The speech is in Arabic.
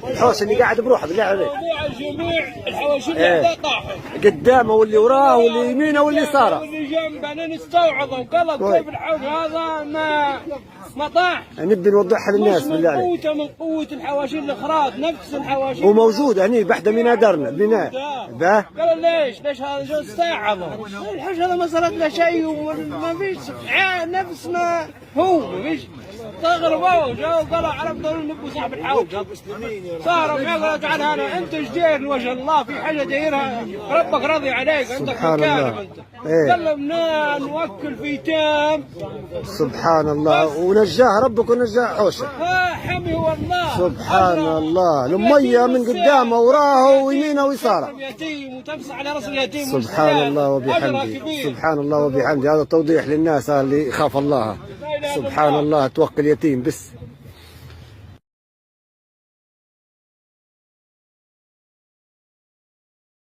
الحوش اللي قاعد بروحه بالله عليك. موضوع الجميع الحواشي اللي طاحوا قدامه واللي وراه واللي يمينه واللي يساره. واللي جنبه نستوعبه وقال كيف الحوش هذا ما طاح. نبي نوضحها للناس بالله عليك. قوته من قوه الحواشي الاخراج نفس الحواشي. وموجود هني بحده من دارنا بناء. قالوا ليش هذا جو استوعبه؟ الحوش هذا ما صارت له شيء وما فيش نفس ما هو ما فيش. استغربوا جاوا قالوا عرفوا نبوا صاحب الحوش صاروا قالوا تعال هنا انت جدير لوجه الله في حاجه دايرها ربك راضي عليك عندك سبحان الله. قال لهم نوكل في تام. سبحان الله ونجاه ربك ونجاه حوشه. حمي والله. سبحان الله المية من قدامه وراه ويمينه ويساره. يتيم وتمسح على راس اليتيم. سبحان الله وبحمده. سبحان الله وبحمده. هذا توضيح للناس اللي يخاف الله. سبحان الله توكل يتيم بس.